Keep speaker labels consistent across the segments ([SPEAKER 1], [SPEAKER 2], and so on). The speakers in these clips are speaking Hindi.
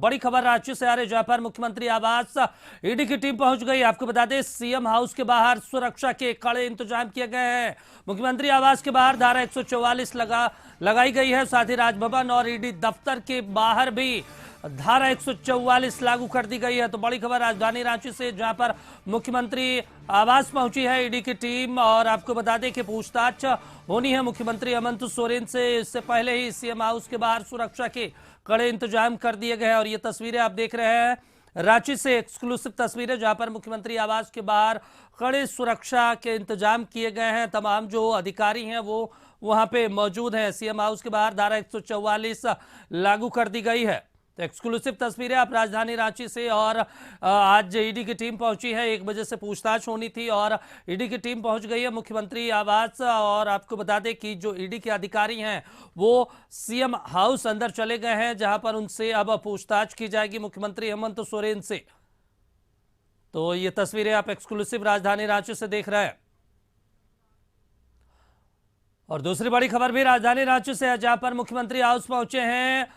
[SPEAKER 1] बड़ी खबर रांची से आ रही, जहां पर मुख्यमंत्री आवास ईडी की टीम पहुंच गई। आपको बता दें, सीएम हाउस के बाहर सुरक्षा के कड़े इंतजाम किए गए हैं। मुख्यमंत्री आवास के बाहर धारा 144 लगाई गई है। साथ ही राजभवन और ईडी दफ्तर के बाहर भी धारा 144 लागू कर दी गई है। तो बड़ी खबर राजधानी रांची से, जहां पर मुख्यमंत्री आवास पहुंची है ईडी की टीम। और आपको बता दें कि पूछताछ होनी है मुख्यमंत्री हेमंत सोरेन से। इससे पहले ही सीएम हाउस के बाहर सुरक्षा के कड़े इंतजाम कर दिए गए हैं। और ये तस्वीरें आप देख रहे हैं रांची से, एक्सक्लूसिव तस्वीरें, जहां पर मुख्यमंत्री आवास के बाहर कड़े सुरक्षा के इंतजाम किए गए हैं। तमाम जो अधिकारी हैं वो वहां पे मौजूद हैं। सीएम हाउस के बाहर धारा 144 लागू कर दी गई है। तो एक्सक्लूसिव तस्वीरें आप राजधानी रांची से। और आज ईडी की टीम पहुंची है, 1 बजे से पूछताछ होनी थी और ईडी की टीम पहुंच गई है मुख्यमंत्री आवास। और आपको बता दें कि जो ईडी के अधिकारी हैं वो सीएम हाउस अंदर चले गए हैं, जहां पर उनसे अब पूछताछ की जाएगी मुख्यमंत्री हेमंत सोरेन से। तो ये तस्वीरें आप एक्सक्लूसिव राजधानी रांची से देख रहे हैं। और दूसरी बड़ी खबर भी राजधानी रांची से है, जहां पर मुख्यमंत्री हाउस पहुंचे हैं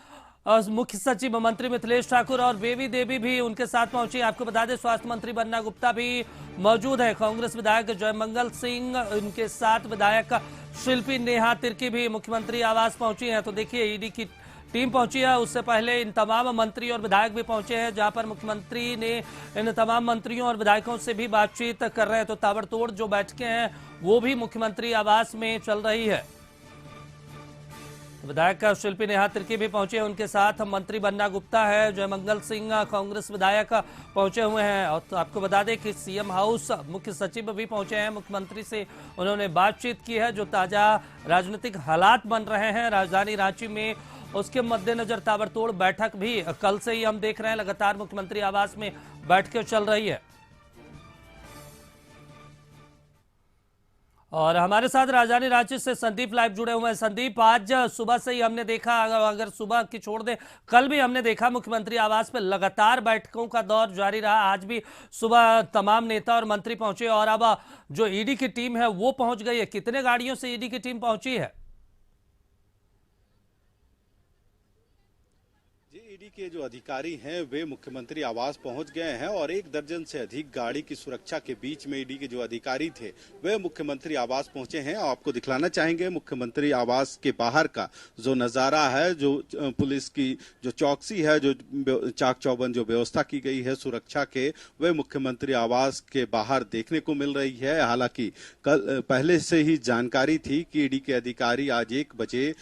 [SPEAKER 1] मुख्य सचिव मंत्री मिथिलेश ठाकुर और बेबी देवी भी उनके साथ पहुंची। आपको बता दें, स्वास्थ्य मंत्री बन्ना गुप्ता भी मौजूद है। कांग्रेस विधायक जयमंगल सिंह, उनके साथ विधायक शिल्पी नेहा तिर्की भी मुख्यमंत्री आवास पहुंची हैं। तो देखिए, ईडी की टीम पहुंची है। उससे पहले इन तमाम मंत्री और विधायक भी पहुंचे हैं, जहां पर मुख्यमंत्री ने इन तमाम मंत्रियों और विधायकों से भी बातचीत कर रहे हैं। तो ताबड़तोड़ जो बैठकें हैं वो भी मुख्यमंत्री आवास में चल रही है। विधायक शिल्पी नेहा तिर्की भी पहुंचे हैं, उनके साथ मंत्री बन्ना गुप्ता है, जयमंगल सिंह कांग्रेस विधायक पहुंचे हुए हैं। और तो आपको बता दें कि सीएम हाउस मुख्य सचिव भी पहुंचे हैं, मुख्यमंत्री से उन्होंने बातचीत की है। जो ताजा राजनीतिक हालात बन रहे हैं राजधानी रांची में, उसके मद्देनजर ताबड़तोड़ बैठक भी कल से ही हम देख रहे हैं, लगातार मुख्यमंत्री आवास में बैठकें चल रही है। और हमारे साथ राजधानी रांची से संदीप लाइव जुड़े हुए हैं। संदीप, आज सुबह से ही हमने देखा, अगर सुबह की छोड़ दे, कल भी हमने देखा मुख्यमंत्री आवास पे लगातार बैठकों का दौर जारी रहा। आज भी सुबह तमाम नेता और मंत्री पहुंचे और अब जो ईडी की टीम है वो पहुंच गई है। कितने गाड़ियों से ईडी की टीम पहुंची है?
[SPEAKER 2] ईडी के जो अधिकारी हैं वे मुख्यमंत्री आवास पहुंच गए हैं और 1 दर्जन से अधिक गाड़ी की सुरक्षा के बीच में ईडी के जो अधिकारी थे वे मुख्यमंत्री आवास पहुंचे हैं। आपको दिखलाना चाहेंगे मुख्यमंत्री आवास के बाहर का जो नजारा है, जो पुलिस की जो चौकसी है, जो चाक चौबंद जो व्यवस्था की गई है सुरक्षा के, वे मुख्यमंत्री आवास के बाहर देखने को मिल रही है। हालांकि कल पहले से ही जानकारी थी कि ईडी के अधिकारी आज 1 बजे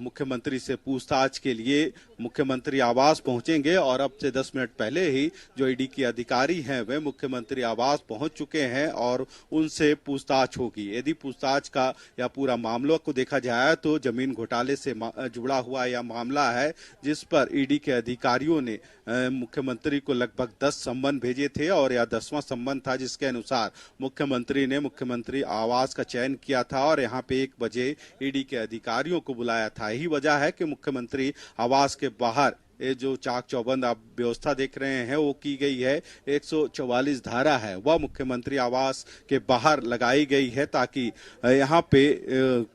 [SPEAKER 2] मुख्यमंत्री से पूछताछ के लिए मुख्यमंत्री आवास पहुंचेंगे और अब से 10 मिनट पहले ही जो ईडी के अधिकारी हैं वे मुख्यमंत्री आवास पहुंच चुके हैं और उनसे पूछताछ होगी। यदि पूछताछ का या पूरा मामला को देखा जाए तो जमीन घोटाले से जुड़ा हुआ यह मामला है, जिस पर ईडी के अधिकारियों ने मुख्यमंत्री को लगभग 10 सम्मन भेजे थे और यह 10वां सम्मन था, जिसके अनुसार मुख्यमंत्री ने मुख्यमंत्री आवास का चयन किया था और यहाँ पे 1 बजे ईडी के अधिकारियों को बुलाया था। यही वजह है कि मुख्यमंत्री आवास के बाहर ये जो चाक चौबंद आप व्यवस्था देख रहे हैं वो की गई है। 144 धारा है वह मुख्यमंत्री आवास के बाहर लगाई गई है ताकि यहाँ पे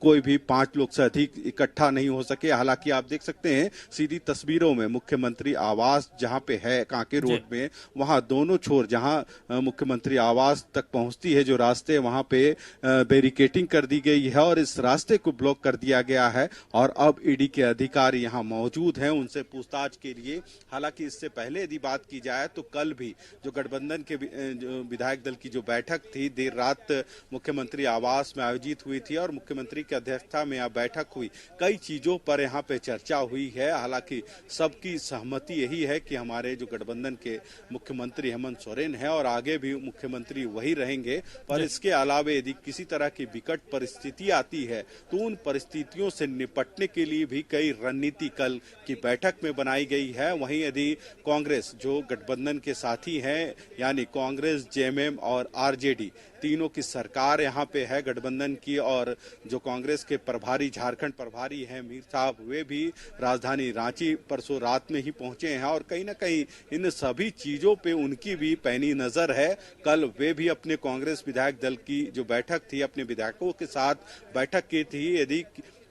[SPEAKER 2] कोई भी 5 लोग से अधिक इकट्ठा नहीं हो सके। हालांकि आप देख सकते हैं सीधी तस्वीरों में मुख्यमंत्री आवास जहाँ पे है कांके रोड में, वहाँ दोनों छोर जहाँ मुख्यमंत्री आवास तक पहुँचती है जो रास्ते, वहाँ पे बैरिकेटिंग कर दी गई है और इस रास्ते को ब्लॉक कर दिया गया है। और अब ईडी के अधिकारी यहाँ मौजूद हैं उनसे पूछताछ के लिए। हालांकि इससे पहले यदि बात की जाए तो कल भी जो गठबंधन के विधायक दल की जो बैठक थी देर रात मुख्यमंत्री आवास में आयोजित हुई थी और मुख्यमंत्री की अध्यक्षता में यह बैठक हुई। कई चीजों पर यहाँ पे चर्चा हुई है। हालांकि सबकी सहमति यही है कि हमारे जो गठबंधन के मुख्यमंत्री हेमंत सोरेन है और आगे भी मुख्यमंत्री वही रहेंगे। पर इसके अलावा यदि किसी तरह की विकट परिस्थिति आती है तो उन परिस्थितियों से निपटने के लिए भी कई रणनीति कल की बैठक में बनाई गई है। वहीं यदि कांग्रेस जो गठबंधन के साथी हैं, यानी कांग्रेस, जेएमएम और आरजेडी, तीनों की सरकार यहाँ पे है गठबंधन की, और जो कांग्रेस के प्रभारी, झारखंड प्रभारी हैं मीर साहब, वे भी राजधानी रांची परसों रात में ही पहुंचे हैं और कहीं ना कहीं इन सभी चीजों पे उनकी भी पैनी नजर है। कल वे भी अपने कांग्रेस विधायक दल की जो बैठक थी, अपने विधायकों के साथ बैठक की थी। यदि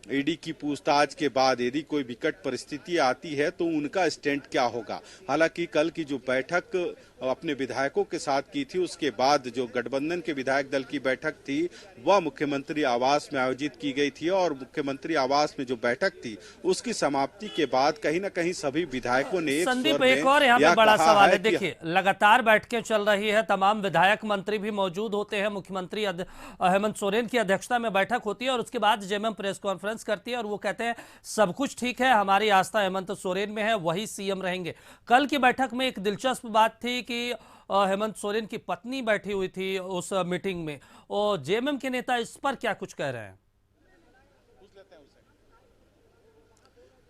[SPEAKER 2] ईडी की पूछताछ के बाद यदि कोई विकट परिस्थिति आती है तो उनका स्टैंड क्या होगा। हालांकि कल की जो बैठक अपने विधायकों के साथ की थी, उसके बाद जो गठबंधन के विधायक दल की बैठक थी वह मुख्यमंत्री आवास में आयोजित की गई थी और मुख्यमंत्री आवास में जो बैठक थी उसकी समाप्ति के बाद कहीं ना कहीं सभी विधायकों ने
[SPEAKER 1] संदीप, एक और यहाँ पे बड़ा सवाल है। देखिए, लगातार बैठकें चल रही है, तमाम विधायक मंत्री भी मौजूद होते हैं, मुख्यमंत्री हेमंत सोरेन की अध्यक्षता में बैठक होती है और उसके बाद जेएमएम प्रेस कॉन्फ्रेंस करती है और वो कहते हैं सब कुछ ठीक है, हमारी आस्था हेमंत सोरेन में है, वही सीएम रहेंगे। कल की बैठक में एक दिलचस्प बात थी कि हेमंत सोरेन की पत्नी बैठी हुई थी उस मीटिंग में, और जेएमएम के नेता इस पर क्या कुछ कह रहे हैं?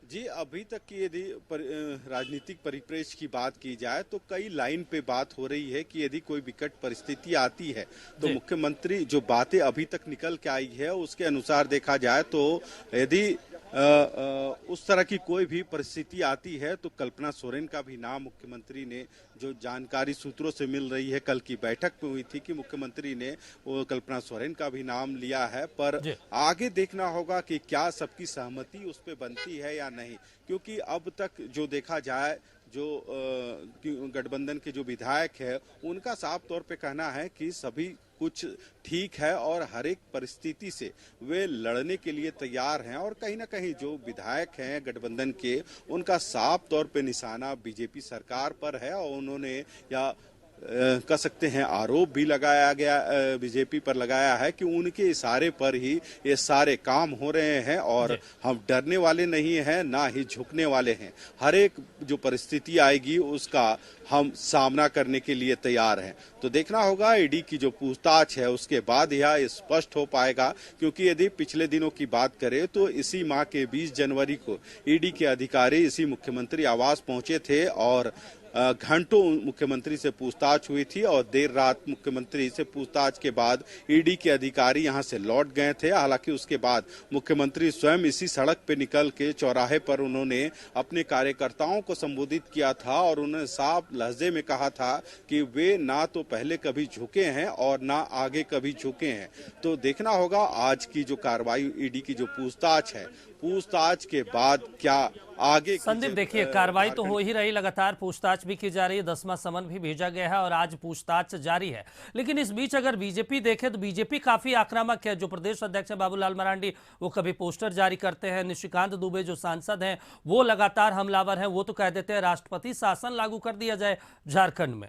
[SPEAKER 2] जी, अभी तक की यदि राजनीतिक परिप्रेक्ष्य की बात की जाए तो कई लाइन पे बात हो रही है कि यदि कोई विकट परिस्थिति आती है तो मुख्यमंत्री जो बातें अभी तक निकल के आई है उसके अनुसार देखा जाए तो यदि उस तरह की कोई भी परिस्थिति आती है तो कल्पना सोरेन का भी नाम मुख्यमंत्री ने, जो जानकारी सूत्रों से मिल रही है, कल की बैठक में हुई थी कि मुख्यमंत्री ने वो कल्पना सोरेन का भी नाम लिया है। पर आगे देखना होगा कि क्या सबकी सहमति उस पर बनती है या नहीं, क्योंकि अब तक जो देखा जाए जो गठबंधन के जो विधायक है उनका साफ तौर पे कहना है कि सभी कुछ ठीक है और हर एक परिस्थिति से वे लड़ने के लिए तैयार हैं और कहीं ना कहीं जो विधायक हैं गठबंधन के उनका साफ तौर पे निशाना बीजेपी सरकार पर है और उन्होंने या कह सकते हैं आरोप भी लगाया गया बीजेपी पर लगाया है कि उनके इशारे पर ही ये सारे काम हो रहे हैं और हम डरने वाले नहीं हैं ना ही झुकने वाले हैं। हर एक जो परिस्थिति आएगी उसका हम सामना करने के लिए तैयार हैं। तो देखना होगा ईडी की जो पूछताछ है उसके बाद यह स्पष्ट हो पाएगा, क्योंकि यदि पिछले दिनों की बात करें तो इसी माह के 20 जनवरी को ईडी के अधिकारी इसी मुख्यमंत्री आवास पहुंचे थे और घंटों मुख्यमंत्री से पूछताछ हुई थी और देर रात मुख्यमंत्री से पूछताछ के बाद ईडी के अधिकारी यहां से लौट गए थे। हालांकि उसके बाद मुख्यमंत्री स्वयं इसी सड़क पे निकल के चौराहे पर उन्होंने अपने कार्यकर्ताओं को संबोधित किया था और उन्होंने साफ लहजे में कहा था कि वे ना तो पहले कभी झुके हैं और ना आगे कभी झुके हैं। तो देखना होगा आज की जो कार्रवाई ईडी की जो पूछताछ है, पूछताछ के बाद क्या आगे।
[SPEAKER 1] संदीप, देखिए, कार्रवाई तो हो ही रही, लगातार पूछताछ भी की जा रही है, 10वां समन भी भेजा गया है और आज पूछताछ जारी है। लेकिन इस बीच अगर बीजेपी देखे तो बीजेपी काफी आक्रामक है। जो प्रदेश अध्यक्ष है बाबूलाल मरांडी, वो कभी पोस्टर जारी करते हैं। निशिकांत दुबे जो सांसद हैं वो लगातार हमलावर हैं, वो तो कह देते हैं राष्ट्रपति शासन लागू कर दिया जाए झारखंड में।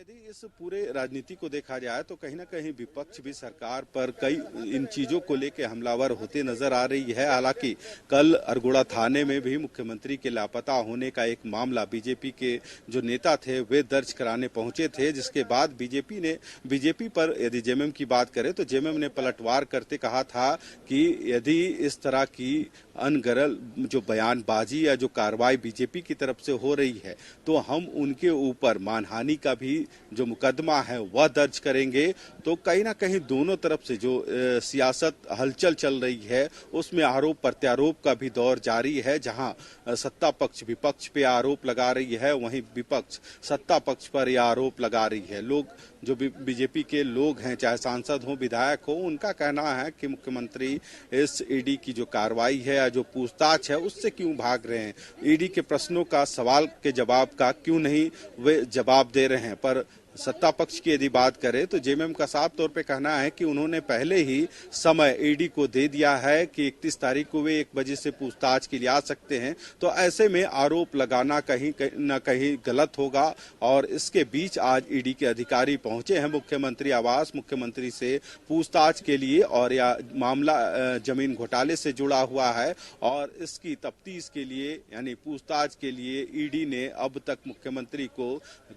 [SPEAKER 2] यदि इस पूरे राजनीति को देखा जाए तो कहीं ना कहीं विपक्ष भी सरकार पर कई इन चीजों को लेकर हमलावर होते नजर आ रही है। हालांकि कल अरगोड़ा थाने में भी मुख्यमंत्री के लापता होने का एक मामला बीजेपी के जो नेता थे वे दर्ज कराने पहुंचे थे, जिसके बाद बीजेपी पर यदि जेएमएम की बात करें तो जेएमएम ने पलटवार करते कहा था कि यदि इस तरह की अनगरल जो बयानबाजी या जो कार्रवाई बीजेपी की तरफ से हो रही है तो हम उनके ऊपर मानहानि का भी जो मुकदमा है वह दर्ज करेंगे। तो कहीं ना कहीं दोनों तरफ से जो सियासत हलचल चल रही है उसमें आरोप प्रत्यारोप का भी दौर जारी है, जहां सत्ता पक्ष विपक्ष पे आरोप लगा रही है, वहीं विपक्ष सत्ता पक्ष पर यह आरोप लगा रही है। लोग जो बीजेपी के लोग हैं, चाहे सांसद हो विधायक हो, उनका कहना है कि मुख्यमंत्री इस ईडी की जो कार्रवाई है या जो पूछताछ है उससे क्यों भाग रहे हैं, ईडी के प्रश्नों का सवाल के जवाब का क्यों नहीं वे जवाब दे रहे हैं। पर सत्ता पक्ष की यदि बात करें तो जेएमएम का साफ तौर पे कहना है कि उन्होंने पहले ही समय ईडी को दे दिया है कि 31 तारीख को वे 1 बजे से पूछताछ के लिए आ सकते हैं। तो ऐसे में आरोप लगाना कहीं न कहीं गलत होगा और इसके बीच आज ईडी के अधिकारी पहुंचे हैं मुख्यमंत्री आवास, मुख्यमंत्री से पूछताछ के लिए। और यह मामला जमीन घोटाले से जुड़ा हुआ है और इसकी तफ्तीश के लिए यानी पूछताछ के लिए ईडी ने अब तक मुख्यमंत्री को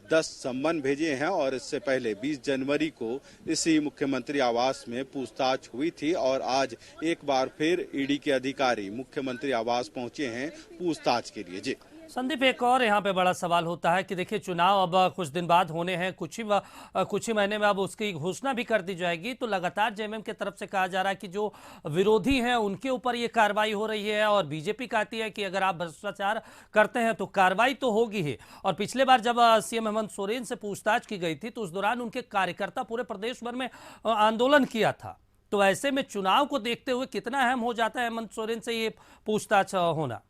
[SPEAKER 2] 10 सम्मन भेजे हैं और इससे पहले 20 जनवरी को इसी मुख्यमंत्री आवास में पूछताछ हुई थी और आज एक बार फिर ईडी के अधिकारी मुख्यमंत्री आवास पहुंचे हैं पूछताछ के लिए। जी
[SPEAKER 1] संदीप, एक और यहाँ पे बड़ा सवाल होता है कि देखिए चुनाव अब कुछ दिन बाद होने हैं, कुछ ही महीने में अब उसकी घोषणा भी कर दी जाएगी। तो लगातार जेएमएम की तरफ से कहा जा रहा है कि जो विरोधी हैं उनके ऊपर ये कार्रवाई हो रही है, और बीजेपी कहती है कि अगर आप भ्रष्टाचार करते हैं तो कार्रवाई तो होगी ही। और पिछले बार जब सीएम हेमंत सोरेन से पूछताछ की गई थी तो उस दौरान उनके कार्यकर्ता पूरे प्रदेश भर में आंदोलन किया था। तो ऐसे में चुनाव को देखते हुए कितना अहम हो जाता है हेमंत सोरेन से ये पूछताछ होना?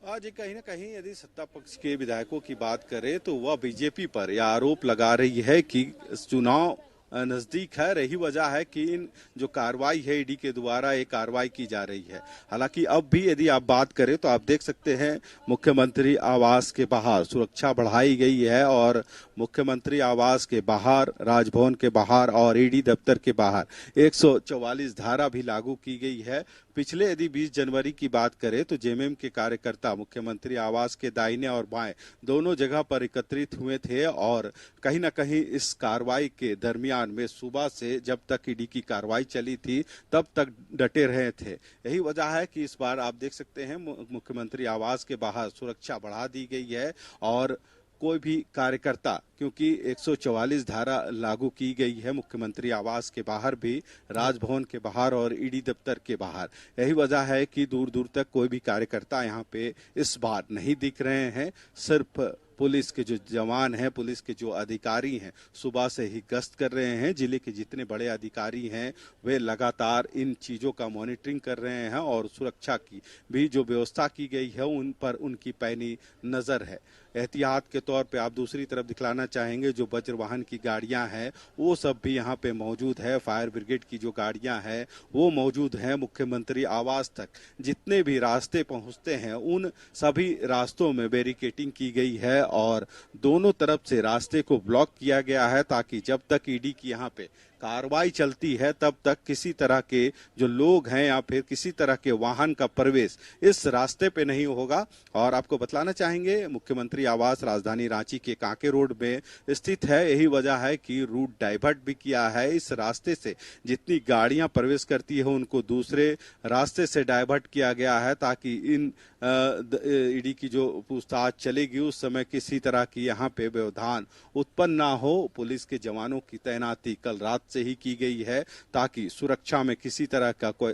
[SPEAKER 2] आज कहीं ना कहीं यदि सत्ता पक्ष के विधायकों की बात करें तो वह बीजेपी पर यह आरोप लगा रही है कि चुनाव नजदीक है। रही वजह है कि इन जो कार्रवाई है ईडी के द्वारा ये कार्रवाई की जा रही है। हालांकि अब भी यदि आप बात करें तो आप देख सकते हैं मुख्यमंत्री आवास के बाहर सुरक्षा बढ़ाई गई है, और मुख्यमंत्री आवास के बाहर, राजभवन के बाहर और ईडी दफ्तर के बाहर 144 धारा भी लागू की गई है। पिछले यदि 20 जनवरी की बात करें तो जेएमएम के कार्यकर्ता मुख्यमंत्री आवास के दाहिने और बाएं दोनों जगह पर एकत्रित हुए थे, और कहीं ना कहीं इस कार्रवाई के दरमियान में सुबह से जब तक ईडी की कार्रवाई चली थी तब तक डटे रहे थे। यही वजह है कि इस बार आप देख सकते हैं मुख्यमंत्री आवास के बाहर सुरक्षा बढ़ा दी गई है, और कोई भी कार्यकर्ता, क्योंकि 144 धारा लागू की गई है मुख्यमंत्री आवास के बाहर भी, राजभवन के बाहर और ईडी दफ्तर के बाहर, यही वजह है कि दूर दूर तक कोई भी कार्यकर्ता यहाँ पे इस बार नहीं दिख रहे हैं। सिर्फ पुलिस के जो जवान हैं, पुलिस के जो अधिकारी हैं सुबह से ही गश्त कर रहे हैं। जिले के जितने बड़े अधिकारी हैं वे लगातार इन चीज़ों का मॉनिटरिंग कर रहे हैं, और सुरक्षा की भी जो व्यवस्था की गई है उन पर उनकी पैनी नज़र है। एहतियात के तौर पे आप दूसरी तरफ दिखलाना चाहेंगे जो वज्र वाहन की गाड़ियां हैं वो सब भी यहाँ पे मौजूद है। फायर ब्रिगेड की जो गाड़ियां हैं वो मौजूद हैं। मुख्यमंत्री आवास तक जितने भी रास्ते पहुंचते हैं उन सभी रास्तों में बैरिकेटिंग की गई है, और दोनों तरफ से रास्ते को ब्लॉक किया गया है, ताकि जब तक ईडी की यहाँ पे कार्रवाई चलती है तब तक किसी तरह के जो लोग हैं या फिर किसी तरह के वाहन का प्रवेश इस रास्ते पे नहीं होगा। और आपको बतलाना चाहेंगे मुख्यमंत्री आवास राजधानी रांची के कांके रोड में स्थित है। यही वजह है कि रूट डाइवर्ट भी किया है। इस रास्ते से जितनी गाड़ियां प्रवेश करती है उनको दूसरे रास्ते से डाइवर्ट किया गया है, ताकि इन ईडी की जो पूछताछ चलेगी उस समय किसी तरह की यहाँ पे व्यवधान उत्पन्न ना हो। पुलिस के जवानों की तैनाती कल रात से ही की गई है, ताकि सुरक्षा में किसी तरह का कोई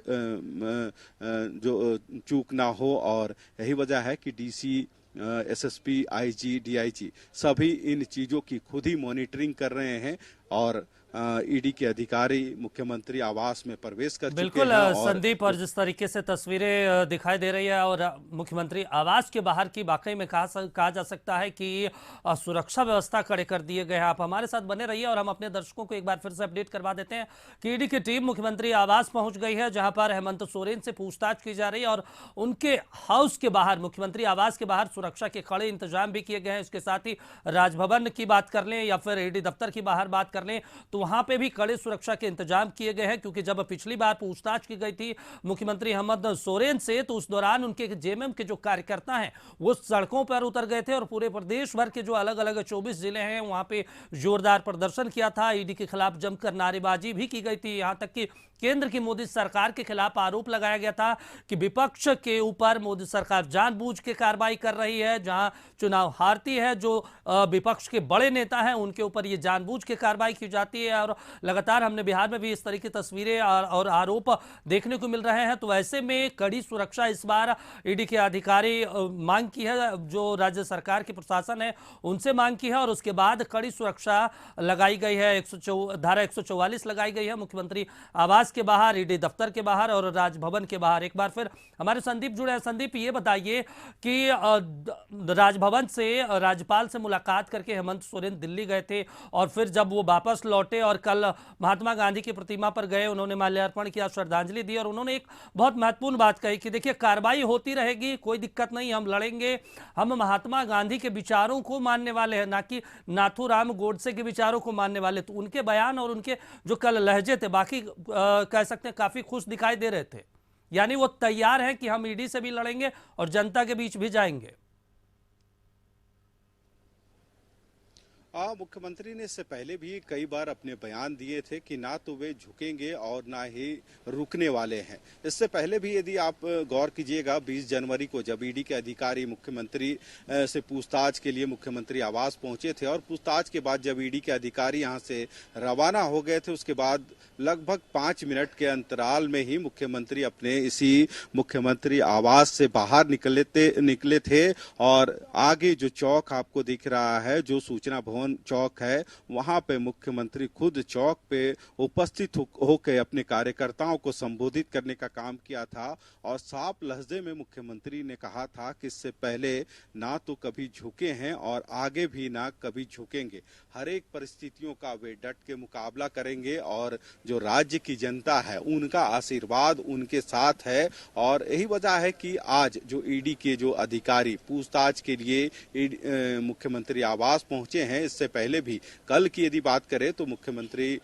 [SPEAKER 2] जो चूक ना हो। और यही वजह है कि डीसी, एसएसपी, आईजी, डीआईजी सभी इन चीजों की खुद ही मॉनिटरिंग कर रहे हैं, और ईडी के अधिकारी मुख्यमंत्री आवास में प्रवेश कर चुके हैं।
[SPEAKER 1] बिल्कुल संदीप, और जिस तरीके से तस्वीरें दिखाई दे रही है और मुख्यमंत्री आवास के बाहर की, वाकई में कहा जा सकता है कि सुरक्षा व्यवस्था कड़े कर दिए गए हैं। आप हमारे साथ बने रहिए और हम अपने दर्शकों को एक बार फिर से अपडेट करवा देते हैं कि ईडी की टीम मुख्यमंत्री आवास पहुंच गई है, जहां पर हेमंत सोरेन से पूछताछ की जा रही है, और उनके हाउस के बाहर, मुख्यमंत्री आवास के बाहर सुरक्षा के कड़े इंतजाम भी किए गए हैं। इसके साथ ही राजभवन की बात कर लें या फिर ईडी दफ्तर की बाहर बात कर लें तो वहां पे भी कड़े सुरक्षा के इंतजाम किए गए हैं, क्योंकि जब पिछली बार पूछताछ की गई थी मुख्यमंत्री हेमंत सोरेन से तो उस दौरान उनके जेएमएम के जो कार्यकर्ता हैं वो सड़कों पर उतर गए थे और पूरे प्रदेश भर के जो अलग अलग 24 जिले हैं वहां पे जोरदार प्रदर्शन किया था। ईडी के खिलाफ जमकर नारेबाजी भी की गई थी। यहां तक कि केंद्र की मोदी सरकार के खिलाफ आरोप लगाया गया था कि विपक्ष के ऊपर मोदी सरकार जानबूझ के कार्रवाई कर रही है। जहां चुनाव हारती है जो विपक्ष के बड़े नेता हैं उनके ऊपर ये जानबूझ के कार्रवाई की जाती है, और लगातार हमने बिहार में भी इस तरह की तस्वीरें और आरोप देखने को मिल रहे हैं। तो ऐसे में कड़ी सुरक्षा इस बार ईडी के अधिकारी मांग की है, जो राज्य सरकार की प्रशासन है उनसे मांग की है, और उसके बाद कड़ी सुरक्षा लगाई गई है। धारा 144 लगाई गई है मुख्यमंत्री आवास के बाहर, ईडी दफ्तर के बाहर और राजभवन के बाहर। एक बार फिर हमारे संदीप जुड़े हैं। संदीप, ये बताइए कि राजभवन से राज्यपाल से मुलाकात करके हेमंत सोरेन दिल्ली गए थे, और फिर जब वो वापस लौटे और कल महात्मा गांधी की प्रतिमा पर गए, उन्होंने माल्यार्पण किया, श्रद्धांजलि दी, और उन्होंने एक बहुत महत्वपूर्ण बात कही कि देखिए कार्रवाई होती रहेगी, कोई दिक्कत नहीं, हम लड़ेंगे, हम महात्मा गांधी के विचारों को मानने वाले हैं, ना कि नाथूराम गोडसे के विचारों को मानने वाले। तो उनके बयान और उनके जो कल लहजे थे, बाकी कह सकते हैं काफी खुश दिखाई दे रहे थे, यानी वो तैयार हैं कि हम ईडी से भी लड़ेंगे और जनता के बीच भी जाएंगे।
[SPEAKER 2] मुख्यमंत्री ने इससे पहले भी कई बार अपने बयान दिए थे कि ना तो वे झुकेंगे और ना ही रुकने वाले हैं। इससे पहले भी यदि आप गौर कीजिएगा 20 जनवरी को जब ईडी के अधिकारी मुख्यमंत्री से पूछताछ के लिए मुख्यमंत्री आवास पहुंचे थे और पूछताछ के बाद जब ईडी के अधिकारी यहां से रवाना हो गए थे, उसके बाद लगभग 5 मिनट के अंतराल में ही मुख्यमंत्री अपने इसी मुख्यमंत्री आवास से बाहर निकले थे और आगे जो चौक आपको दिख रहा है, जो सूचना भवन चौक है, वहां पे मुख्यमंत्री खुद चौक पे उपस्थित होकर अपने कार्यकर्ताओं को संबोधित करने का काम किया था और साफ लहजे में मुख्यमंत्री ने कहा था कि इससे पहले ना तो कभी झुके हैं और आगे भी ना कभी झुकेंगे। हर एक परिस्थितियों का वे डट के मुकाबला करेंगे और जो राज्य की जनता है उनका आशीर्वाद उनके साथ है और यही वजह है कि आज जो ईडी के जो अधिकारी पूछताछ के लिए मुख्यमंत्री आवास पहुंचे हैं। इससे पहले भी कल की यदि बात करें तो मुख्यमंत्री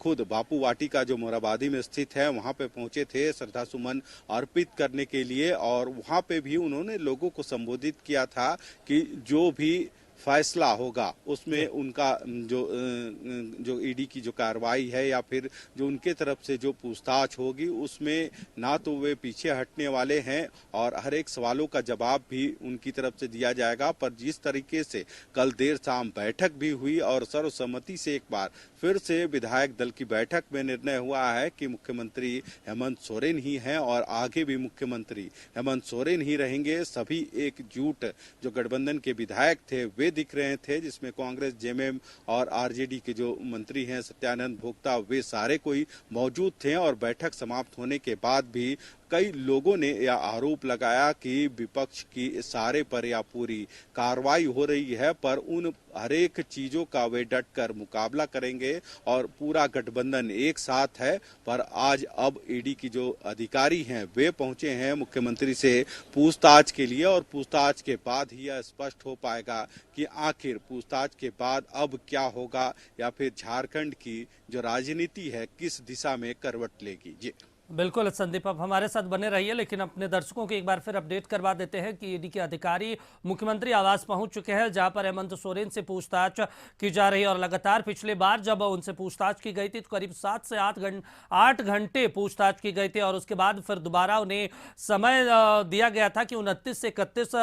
[SPEAKER 2] खुद बापू वाटिका जो मोराबादी में स्थित है वहां पे पहुंचे थे श्रद्धा सुमन अर्पित करने के लिए और वहां पे भी उन्होंने लोगों को संबोधित किया था कि जो भी फैसला होगा उसमें उनका जो ईडी की जो कार्रवाई है या फिर जो उनके तरफ से जो पूछताछ होगी उसमें ना तो वे पीछे हटने वाले हैं और हर एक सवालों का जवाब भी उनकी तरफ से दिया जाएगा। पर जिस तरीके से कल देर शाम बैठक भी हुई और सर्वसम्मति से एक बार फिर से विधायक दल की बैठक में निर्णय हुआ है कि मुख्यमंत्री हेमंत सोरेन ही हैं और आगे भी मुख्यमंत्री हेमंत सोरेन ही रहेंगे। सभी एकजुट जो गठबंधन के विधायक थे वे दिख रहे थे, जिसमें कांग्रेस, जेएमएम और आरजेडी के जो मंत्री हैं सत्यानंद भोक्ता, वे सारे कोई मौजूद थे और बैठक समाप्त होने के बाद भी कई लोगों ने यह आरोप लगाया कि विपक्ष की इशारे पर या पूरी कार्रवाई हो रही है, पर उन हरेक चीजों का वे डट कर मुकाबला करेंगे और पूरा गठबंधन एक साथ है। पर आज अब ईडी की जो अधिकारी हैं वे पहुंचे हैं मुख्यमंत्री से पूछताछ के लिए और पूछताछ के बाद ही यह स्पष्ट हो पाएगा कि आखिर पूछताछ के बाद अब क्या होगा या फिर झारखंड की जो राजनीति है किस दिशा में करवट लेगी। जी
[SPEAKER 1] बिल्कुल संदीप, आप हमारे साथ बने रहिए, लेकिन अपने दर्शकों को एक बार फिर अपडेट करवा देते हैं कि ईडी के अधिकारी मुख्यमंत्री आवास पहुंच चुके हैं जहां पर हेमंत सोरेन से पूछताछ की जा रही है और लगातार पिछले बार जब उनसे पूछताछ की गई थी तो करीब 7 से 8 घंटे पूछताछ की गई थी और उसके बाद फिर दोबारा उन्हें समय दिया गया था कि 29 से 31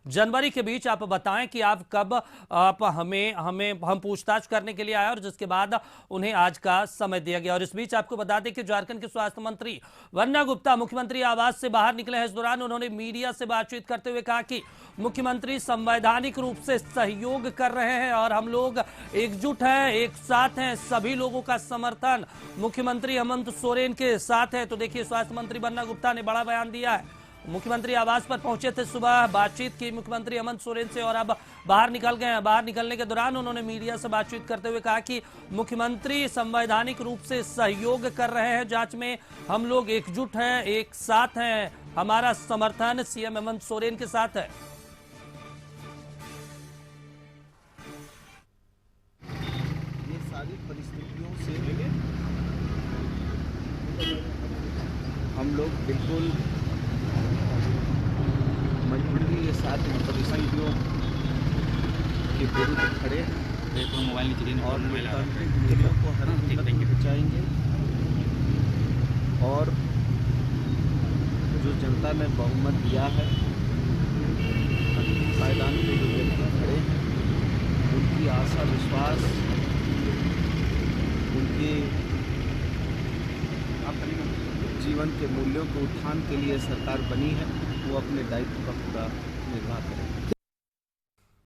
[SPEAKER 1] जनवरी के बीच आप बताएं कि आप कब हम पूछताछ करने के लिए आए और जिसके बाद उन्हें आज का समय दिया गया। और इस बीच आपको बता दें कि झारखंड के स्वास्थ्य मंत्री वन्या गुप्ता मुख्यमंत्री आवास से बाहर निकले हैं। इस दौरान उन्होंने मीडिया से बातचीत करते हुए कहा कि मुख्यमंत्री संवैधानिक रूप से सहयोग कर रहे हैं और हम लोग एकजुट हैं, एक साथ हैं, सभी लोगों का समर्थन मुख्यमंत्री हेमंत सोरेन के साथ है। तो देखिए, स्वास्थ्य मंत्री वन्या गुप्ता ने बड़ा बयान दिया है। मुख्यमंत्री आवास पर पहुंचे थे, सुबह बातचीत की मुख्यमंत्री हेमंत सोरेन से और अब बाहर निकल गए हैं। बाहर निकलने के दौरान उन्होंने मीडिया से बातचीत करते हुए कहा कि मुख्यमंत्री संवैधानिक रूप से सहयोग कर रहे हैं जांच में, हम लोग एकजुट हैं, एक साथ हैं, हमारा समर्थन सीएम हेमंत सोरेन के साथ है।
[SPEAKER 3] ये सारी परिस्थितियों से हम लोग बिल्कुल मजबूरी के साथ इन परिस्थितियों के विरुद्ध खड़े और लोकतांत्रिक मूल्यों को हर कीमत पर बचाएंगे और जो जनता ने बहुमत दिया है, पायदान पे जो व्यक्ति खड़े हैं, उनकी आशा विश्वास, उनके जीवन के मूल्यों के उत्थान के लिए सरकार बनी है, वो अपने दायित्व का पूरा निर्वाह करें।